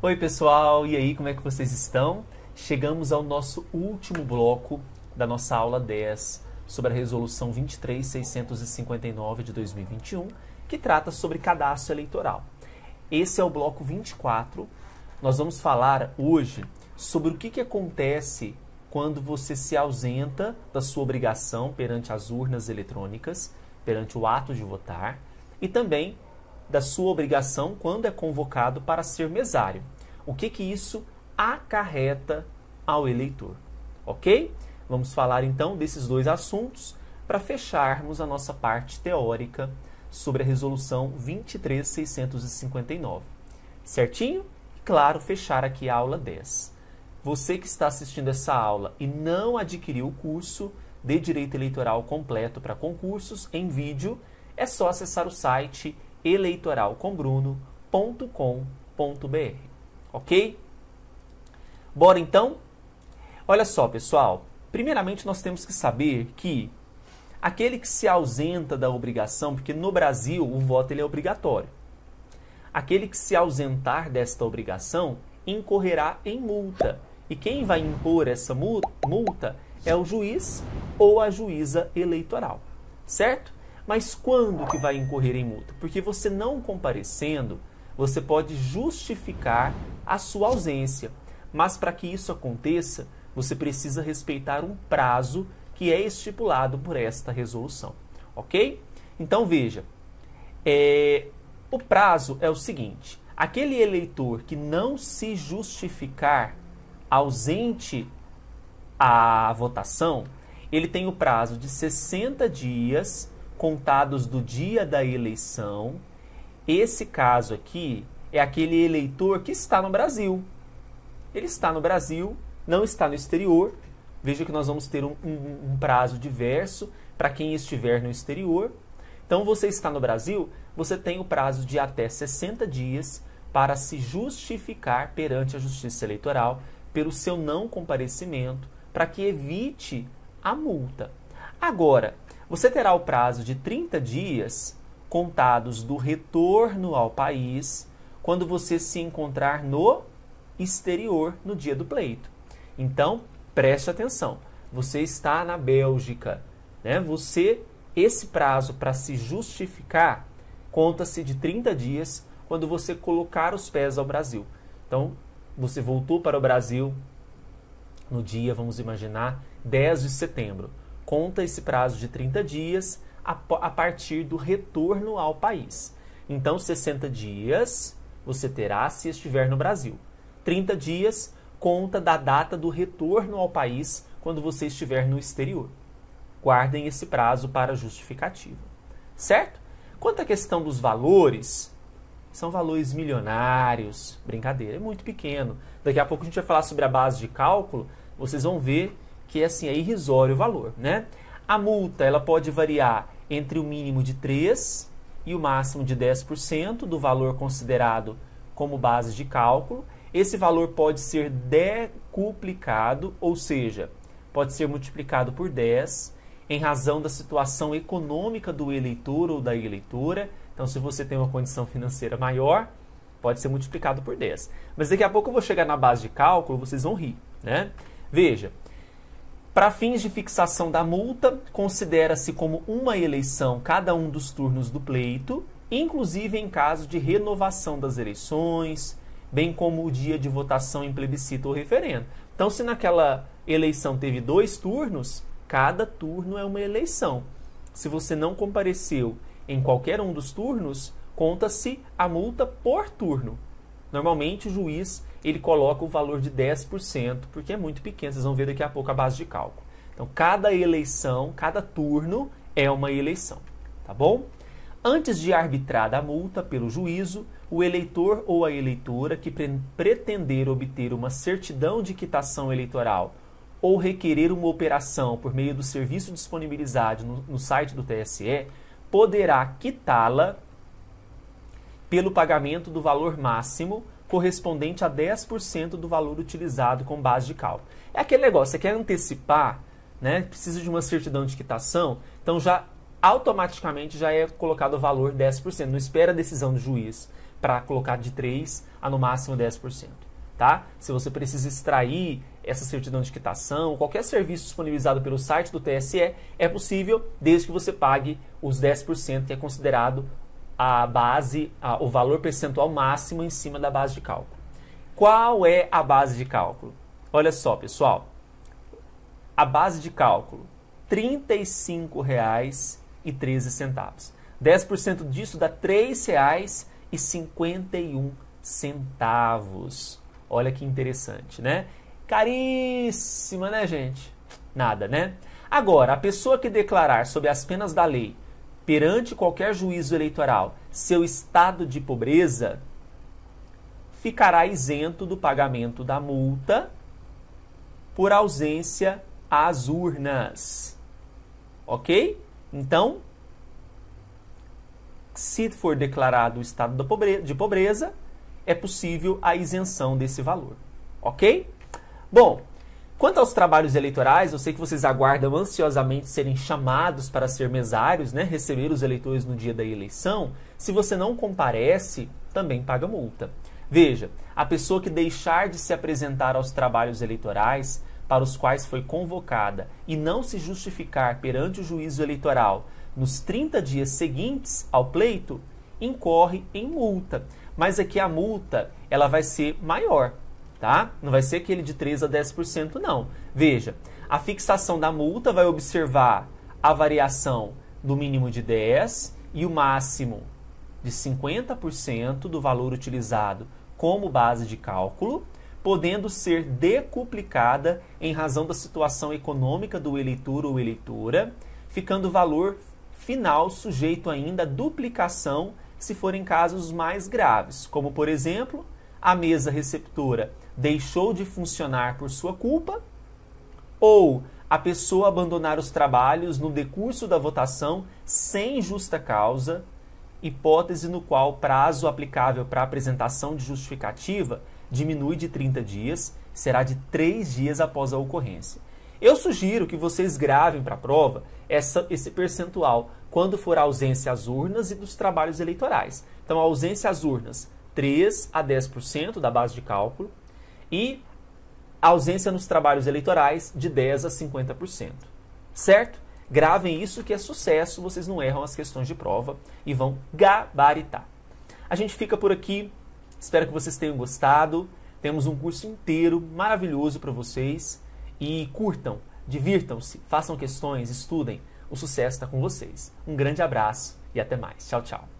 Oi pessoal, e aí, como é que vocês estão? Chegamos ao nosso último bloco da nossa aula 10 sobre a resolução 23.659 de 2021, que trata sobre cadastro eleitoral. Esse é o bloco 24. Nós vamos falar hoje sobre o que acontece quando você se ausenta da sua obrigação perante as urnas eletrônicas, perante o ato de votar, e também da sua obrigação quando é convocado para ser mesário. O que isso acarreta ao eleitor, ok? Vamos falar então desses dois assuntos para fecharmos a nossa parte teórica sobre a resolução 23.659. Certinho? Claro, fechar aqui a aula 10. Você que está assistindo essa aula e não adquiriu o curso de Direito Eleitoral completo para concursos em vídeo, é só acessar o site eleitoralcombruno.com.br, ok? Bora então? Olha só, pessoal. Primeiramente, nós temos que saber que aquele que se ausenta da obrigação, porque no Brasil o voto ele é obrigatório, aquele que se ausentar desta obrigação incorrerá em multa. E quem vai impor essa multa é o juiz ou a juíza eleitoral, certo? Mas quando que vai incorrer em multa? Porque você não comparecendo, você pode justificar a sua ausência. Mas para que isso aconteça, você precisa respeitar um prazo que é estipulado por esta resolução, ok? Então veja, o prazo é o seguinte: aquele eleitor que não se justificar ausente à votação, ele tem o prazo de 60 dias contados do dia da eleição. Esse caso aqui é aquele eleitor que está no Brasil. Ele está no Brasil, não está no exterior. Veja que nós vamos ter um prazo diverso para quem estiver no exterior. Então, você está no Brasil, você tem o prazo de até 60 dias para se justificar perante a Justiça Eleitoral pelo seu não comparecimento, para que evite a multa. Agora, você terá o prazo de 30 dias contados do retorno ao país quando você se encontrar no exterior no dia do pleito. Então, preste atenção. Você está na Bélgica, né? Esse prazo para se justificar conta-se de 30 dias quando você colocar os pés ao Brasil. Então, você voltou para o Brasil no dia, vamos imaginar, 10 de setembro. Conta esse prazo de 30 dias a partir do retorno ao país. Então, 60 dias você terá se estiver no Brasil. 30 dias conta da data do retorno ao país quando você estiver no exterior. Guardem esse prazo para justificativa. Certo? Quanto à questão dos valores, são valores milionários. Brincadeira, é muito pequeno. Daqui a pouco a gente vai falar sobre a base de cálculo. Vocês vão ver que assim, é irrisório o valor, né? A multa ela pode variar entre o mínimo de 3% e o máximo de 10% do valor considerado como base de cálculo. Esse valor pode ser decuplicado, ou seja, pode ser multiplicado por 10 em razão da situação econômica do eleitor ou da eleitora. Então, se você tem uma condição financeira maior, pode ser multiplicado por 10. Mas daqui a pouco eu vou chegar na base de cálculo, vocês vão rir, né? Veja, para fins de fixação da multa, considera-se como uma eleição cada um dos turnos do pleito, inclusive em caso de renovação das eleições, bem como o dia de votação em plebiscito ou referendo. Então, se naquela eleição teve 2 turnos, cada turno é uma eleição. Se você não compareceu em qualquer um dos turnos, conta-se a multa por turno. Normalmente, o juiz ele coloca o valor de 10%, porque é muito pequeno. Vocês vão ver daqui a pouco a base de cálculo. Então, cada eleição, cada turno é uma eleição. Tá bom? Antes de arbitrar a multa pelo juízo, o eleitor ou a eleitora que pretender obter uma certidão de quitação eleitoral ou requerer uma operação por meio do serviço disponibilizado no site do TSE, poderá quitá-la pelo pagamento do valor máximo correspondente a 10% do valor utilizado com base de cálculo. É aquele negócio, você quer antecipar, né? Precisa de uma certidão de quitação, então já automaticamente já é colocado o valor 10%. Não espera a decisão do juiz. para colocar de 3% a no máximo 10%. Tá? Se você precisa extrair essa certidão de quitação, qualquer serviço disponibilizado pelo site do TSE, é possível desde que você pague os 10%, que é considerado a base, o valor percentual máximo em cima da base de cálculo. Qual é a base de cálculo? Olha só, pessoal. A base de cálculo, R$ 35,13. 10% disso dá R$ 3,51. Olha que interessante, né? Caríssima, né, gente? Nada, né? Agora, a pessoa que declarar sob as penas da lei, perante qualquer juízo eleitoral, seu estado de pobreza, ficará isento do pagamento da multa por ausência às urnas. Ok? Então, se for declarado o estado de pobreza, é possível a isenção desse valor. Ok? Bom, quanto aos trabalhos eleitorais, eu sei que vocês aguardam ansiosamente serem chamados para ser mesários, né? Receber os eleitores no dia da eleição. Se você não comparece, também paga multa. Veja, a pessoa que deixar de se apresentar aos trabalhos eleitorais para os quais foi convocada e não se justificar perante o juízo eleitoral nos 30 dias seguintes ao pleito, incorre em multa. Mas aqui a multa ela vai ser maior, tá? Não vai ser aquele de 3% a 10%, não. Veja, a fixação da multa vai observar a variação do mínimo de 10% e o máximo de 50% do valor utilizado como base de cálculo, podendo ser decuplicada em razão da situação econômica do eleitor ou eleitora, ficando o valor final sujeito ainda à duplicação se forem casos mais graves, como, por exemplo, a mesa receptora deixou de funcionar por sua culpa, ou a pessoa abandonar os trabalhos no decurso da votação sem justa causa, hipótese no qual o prazo aplicável para apresentação de justificativa diminui de 30 dias, será de 3 dias após a ocorrência. Eu sugiro que vocês gravem para a prova esse percentual quando for a ausência às urnas e dos trabalhos eleitorais. Então, a ausência às urnas, 3% a 10% da base de cálculo, e a ausência nos trabalhos eleitorais, de 10% a 50%. Certo? Gravem isso que é sucesso, vocês não erram as questões de prova e vão gabaritar. A gente fica por aqui, espero que vocês tenham gostado. Temos um curso inteiro maravilhoso para vocês. E curtam, divirtam-se, façam questões, estudem. O sucesso está com vocês. Um grande abraço e até mais. Tchau, tchau.